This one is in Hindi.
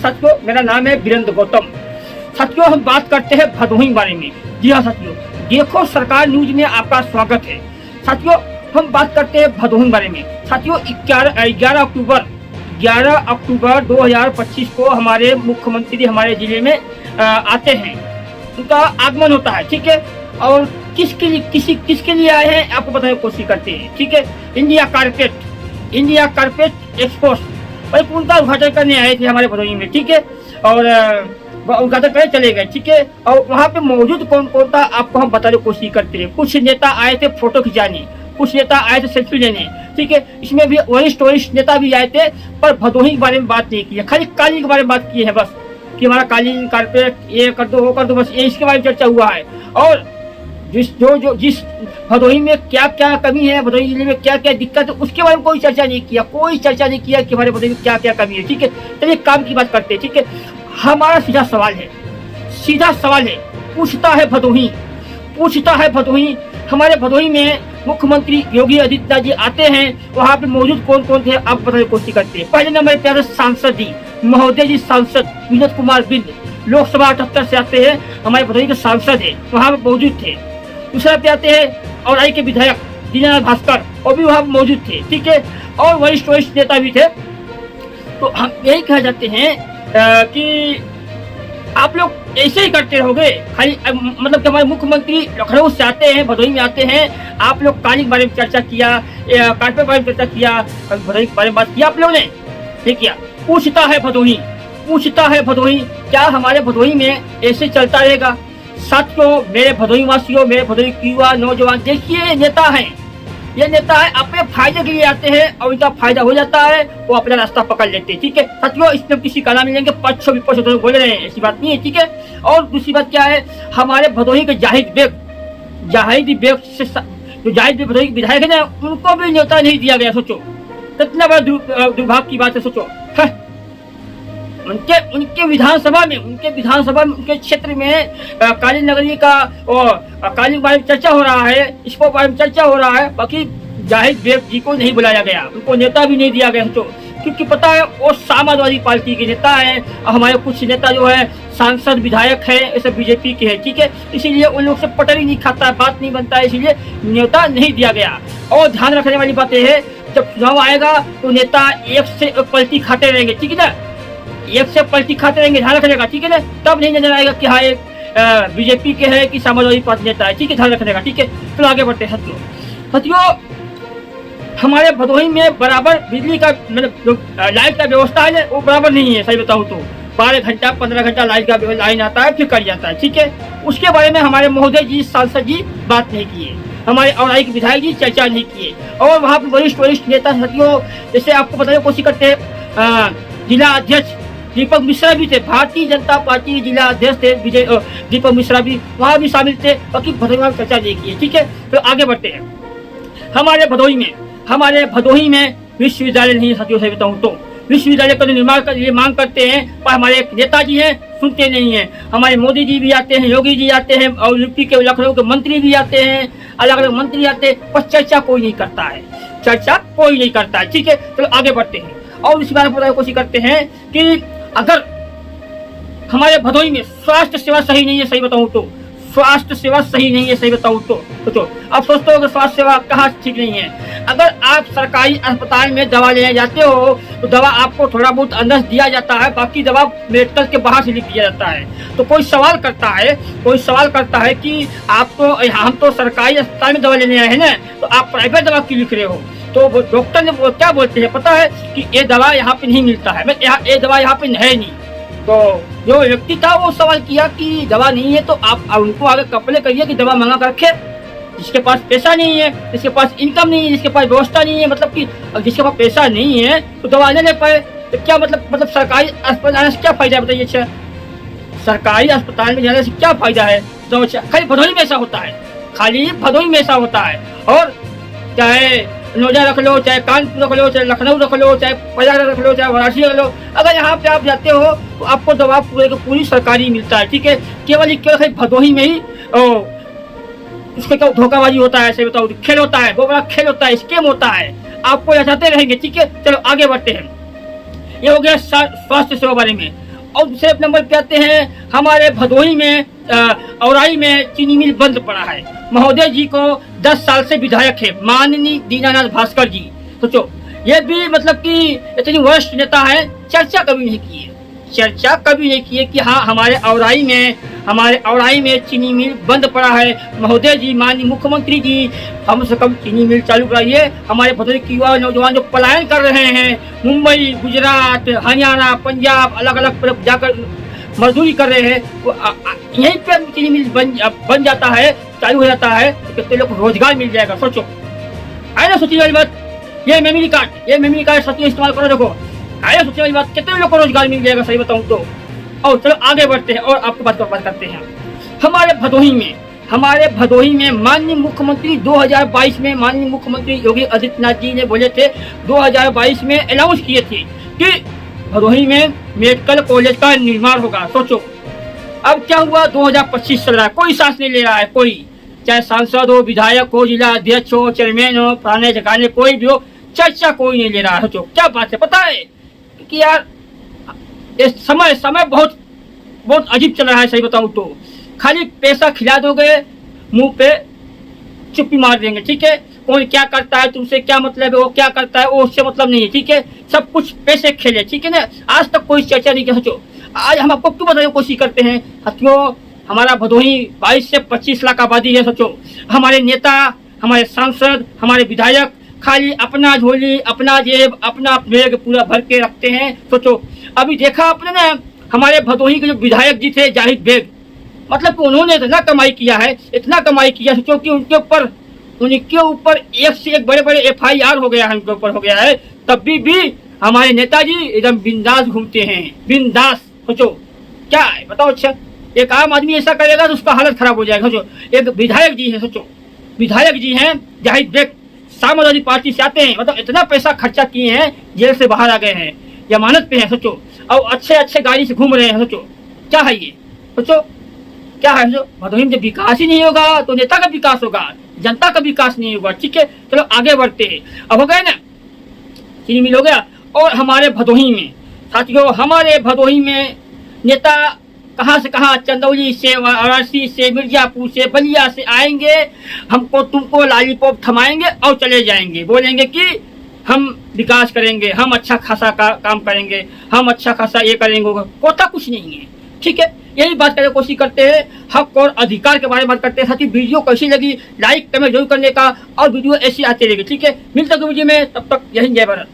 साथियों, मेरा नाम है वीरेंद्र गौतम। साथियों, हम बात करते हैं भदोही के बारे में। जी हाँ साथियों, देखो सरकार न्यूज में आपका स्वागत है। साथियों, हम बात करते हैं भदोही के बारे में। साथियों, 11 अक्टूबर 2025 को हमारे मुख्यमंत्री हमारे जिले में आते हैं। उनका आगमन होता है, ठीक है। और किसके लिए आए हैं आपको बताने की कोशिश करते हैं, ठीक है। इंडिया कारपेट एक्सपो उनका उद्घाटन करने आए थे हमारे भदोही में, ठीक है। और उद्घाटन करने चले गए, ठीक है। और वहाँ पे मौजूद कौन कौन था आपको हम बताने की कोशिश करते हैं। कुछ नेता आए थे फोटो खिंचाने, कुछ नेता आए थे सेल्फी लेने, ठीक है। इसमें भी वरिष्ठ नेता भी आए थे, पर भदोही के बारे में बात नहीं की है। खाली कालीन के बारे में बात की है बस, कि हमारा कालीन कारपेट ये कर दो वो कर दो, बस ये इसके बारे में चर्चा हुआ है। और जिस भदोही में क्या क्या कमी है, भदोही जिले में क्या क्या दिक्कत है, उसके बारे में कोई चर्चा नहीं किया कि हमारे भदोही में क्या क्या कमी है, ठीक है। चलिए काम की बात करते हैं, ठीक है। हमारा सीधा सवाल है, पूछता है भदोही। हमारे भदोही में मुख्यमंत्री योगी आदित्यनाथ जी आते हैं, वहाँ पे मौजूद कौन कौन थे आप बताने की कोशिश करते हैं। पहले नंबर पे सांसद जी महोदय जी, सांसद विनोद कुमार बिंद, लोकसभा 78 से आते हैं, हमारे भदोही के सांसद है, वहाँ पे मौजूद थे। दूसरा पे आते हैं औराई के विधायक दीनानाथ भास्कर, और भी वहाँ मौजूद थे, ठीक है। और वरिष्ठ नेता भी थे। तो हम यही कह जाते हैं कि आप लोग ऐसे ही करते रहोगे खाली, मतलब कि हमारे मुख्यमंत्री लखनऊ से आते हैं, भदोही में आते हैं, आप लोग काली के बारे में चर्चा किया, कारपेट के बारे में चर्चा किया, भदोही के बारे में बात किया आप लोगों ने, ठीक है। पूछता है भदोही, क्या हमारे भदोही में ऐसे चलता रहेगा। साथियों, मेरे भदोही वासियों, मेरे भदोही युवा नौजवान, देखिए ये नेता है अपने फायदे के लिए आते हैं, और उनका फायदा हो जाता है, वो अपना रास्ता पकड़ लेते हैं, ठीक है। साथियों, इसमें किसी का नाम नहीं लेंगे, पक्ष विपक्ष बोल रहे हैं, ऐसी बात नहीं है, ठीक है। और दूसरी बात क्या है, हमारे भदोही के जाहिद बेग से जो जाहिद बेग भदोही के विधायक है ना, उनको भी न्योता नहीं दिया गया। सोचो कितना बड़ा दुर्भाग्य की बात है, सोचो। उनके विधानसभा में उनके क्षेत्र में कालीन नगरी का और कालीन बारे में चर्चा हो रहा है, इसको बारे में चर्चा हो रहा है, बाकी जाहिद बेग जी को नहीं बुलाया गया, उनको नेता भी नहीं दिया गया। तो क्योंकि पता है वो समाजवादी पार्टी के नेता है, और हमारे कुछ नेता जो है सांसद विधायक है, ऐसे बीजेपी के है, ठीक है। इसीलिए उन लोग से पटरी नहीं खाता है, बात नहीं बनता है, इसीलिए नेता नहीं दिया गया। और ध्यान रखने वाली बात यह है, जब चुनाव आएगा तो नेता एक से एक पलटी खाते रहेंगे, ठीक है ना, ध्यान रखने का, ठीक है ना। तब नहीं नजर आएगा कि हाँ एक बीजेपी के है कि समाजवादी पार्टी नेता है, ठीक है, ध्यान रखने का, ठीक है। तो आगे बढ़ते हैं साथियों, हमारे भदोही में बराबर बिजली का मतलब लाइट का व्यवस्था है वो बराबर नहीं है। सही बताऊँ तो 12 घंटा 15 घंटा लाइन आता है, फिर कट जाता है, ठीक है। उसके बारे में हमारे महोदय जी सांसद जी बात नहीं किए, हमारे औराई के विधायक जी चर्चा नहीं किए। और वहाँ पे वरिष्ठ नेता साथियों, जैसे आपको बताने की कोशिश करते हैं, जिला अध्यक्ष दीपक मिश्रा भी थे, भारतीय जनता पार्टी के जिला अध्यक्ष थे दीपक मिश्रा भी वहाँ भी शामिल थे, बाकी भदोही में चर्चा नहीं की है, ठीक है। तो आगे बढ़ते हैं। हमारे भदोही में विश्वविद्यालय नहीं है साथियों। सही बताऊँ तो विश्वविद्यालय का निर्माण के लिए मांग करते हैं, पर हमारे एक नेताजी हैं सुनते नहीं हैं। हमारे मोदी जी भी आते हैं, योगी जी आते हैं, और यूपी के लखनऊ के मंत्री भी आते हैं, अलग अलग मंत्री आते हैं, पर चर्चा कोई नहीं करता है, ठीक है। तो आगे बढ़ते हैं और इस बारे में बताने की कोशिश करते हैं कि अगर हमारे भदोही में स्वास्थ्य सेवा सही नहीं है, सही बताऊं तो सोचो, आप सोचते हो कि स्वास्थ्य सेवा कहाँ ठीक नहीं है। अगर आप सरकारी अस्पताल में दवा लेने जाते हो तो दवा आपको थोड़ा बहुत अंदर दिया जाता है, बाकी दवा मेडिकल के बाहर से लिख दिया जाता है। तो कोई सवाल करता है कि हम तो सरकारी अस्पताल में दवा लेने आए हैं ना, तो आप प्राइवेट दवा क्यों लिख रहे हो। तो डॉक्टर ने क्या बोलते हैं पता है कि ये दवा यहाँ पे नहीं मिलता है, ये दवा यहाँ पे है नहीं। तो जो व्यक्ति था वो सवाल किया कि दवा नहीं है, तो आप उनको आगे कंप्लेन करिए कि दवा मंगा कर रखे। जिसके पास पैसा नहीं है, जिसके पास इनकम नहीं है, जिसके पास व्यवस्था नहीं है, मतलब कि जिसके पास पैसा नहीं है तो दवा नहीं ले पाए, तो क्या मतलब सरकारी अस्पताल जाने से क्या फायदा है बताइए। अच्छा, सरकारी अस्पताल में जाने से क्या फायदा है। तो खाली भदोही में ऐसा होता है, और चाहे नोएडा रख लो, चाहे कानपुर रख लो, चाहे लखनऊ रख लो, चाहे प्रयागराज रख लो, चाहे वाराणसी रख लो, अगर यहाँ पे आप जाते हो तो आपको दवा पूरी सरकारी मिलता है, ठीक है। केवल भदोही में ही उसके क्या धोखाबाजी होता है, ऐसे बताओ, खेल होता है, बहुत बड़ा खेल होता है, स्कीम होता है, आपको जाते रहेंगे, ठीक है। चलो आगे बढ़ते हैं। ये हो गया स्वास्थ्य सेवा बारे में। और दूसरे नंबर पे आते हैं हमारे भदोही में औराई में चीनी मिल बंद पड़ा है। महोदय जी को 10 साल से विधायक है माननीय दीनानाथ भास्कर जी। सोचो ये भी मतलब कि इतनी वरिष्ठ नेता है, चर्चा कभी नहीं की है, चर्चा कभी नहीं की है कि हाँ हमारे औराई में चीनी मिल बंद पड़ा है। महोदय जी माननीय मुख्यमंत्री जी कम से कम चीनी मिल चालू कराइए। हमारे भदोही के युवा नौजवान जो पलायन कर रहे हैं मुंबई, गुजरात, हरियाणा, पंजाब अलग अलग जाकर मजदूरी कर रहे हैं, वो यहीं पे चीनी मिल बन जाता है, चालू हो जाता है तो कितने लोग रोजगार मिल जाएगा। सोचो है ना सोचने वाली बात। ये मेमोरी कार्ड सच में इस्तेमाल करो। देखो आया सोचने वाली बात, कितने लोग को रोजगार मिल जाएगा सही बताऊं तो। और चलो आगे बढ़ते हैं और आपको बात करते हैं हमारे भदोही में माननीय मुख्यमंत्री 2022 में माननीय मुख्यमंत्री योगी आदित्यनाथ जी ने बोले थे 2022 में अनाउंस किए थे कि भदोही में मेडिकल कॉलेज का निर्माण होगा। सोचो अब क्या हुआ, 2025 चल रहा है, कोई सांस नहीं ले रहा है कोई, चाहे सांसद हो, विधायक हो, जिला अध्यक्ष हो, चेयरमैन हो, पुराने जगाने कोई भी हो, चर्चा कोई नहीं ले रहा है। सोचो क्या बात है, पता है कि यार ये समय बहुत अजीब चल रहा है सही बताऊं तो। खाली पैसा खिला दोगे मुंह पे चुप्पी मार देंगे, ठीक है। कौन क्या करता है तुमसे क्या मतलब है, वो क्या करता है वो उससे मतलब नहीं है, ठीक है। सब कुछ पैसे खेले, ठीक है ना। आज तक कोई चर्चा नहीं की। सोचो आज हम आपको क्यों बताने की कोशिश करते हैं साथियों, हमारा भदोही 22 से 25 लाख आबादी है। सोचो हमारे नेता, हमारे सांसद, हमारे विधायक खाली अपना झोली, अपना जेब, अपना बैग पूरा भर के रखते हैं। सोचो अभी देखा आपने ना हमारे भदोही के जो विधायक जी थे जाहिद बेग, मतलब कि उन्होंने इतना कमाई किया है, इतना कमाई किया। सोचो कि उनके ऊपर एक से एक बड़े बड़े FIR हो गया है, उनके ऊपर हो गया है, तब भी हमारे नेताजी एकदम बिंदास घूमते हैं, बिंदास। सोचो क्या है बताओ। अच्छा एक आम आदमी ऐसा करेगा तो उसका हालत खराब हो जाएगा। सोचो एक विधायक जी है, सोचो विधायक जी हैं जाहिद बेग, समाजवादी पार्टी से आते हैं, मतलब इतना पैसा खर्चा किए हैं, जेल से बाहर आ गए हैं, जमानत पे हैं। सोचो और अच्छे गाड़ी से घूम रहे हैं। सोचो क्या है ये, सोचो क्या है। जो भदोही में जब विकास ही नहीं होगा तो नेता का विकास होगा, जनता का विकास नहीं होगा, ठीक है। चलो आगे बढ़ते हैं। अब हो गए ना चीनी मिल हो गया। और हमारे भदोही में साथियों, हमारे भदोही में नेता कहाँ से कहाँ, चंदौली से, वाराणसी से, मिर्जापुर से, बलिया से आएंगे, हमको तुमको लॉलीपॉप थमाएंगे और चले जाएंगे, बोलेंगे कि हम विकास करेंगे, हम अच्छा खासा काम करेंगे, हम अच्छा खासा ये करेंगे। होता कुछ नहीं है, ठीक है। यही बात करने की कोशिश करते हैं, हक और अधिकार के बारे में बात करते हैं। साथ ही वीडियो कैसी लगी लाइक कमेंट जरूर करने का, और वीडियो ऐसी आती रहेगी, ठीक है। मिलते हैं वीडियो में, तब तक यही जय भारत।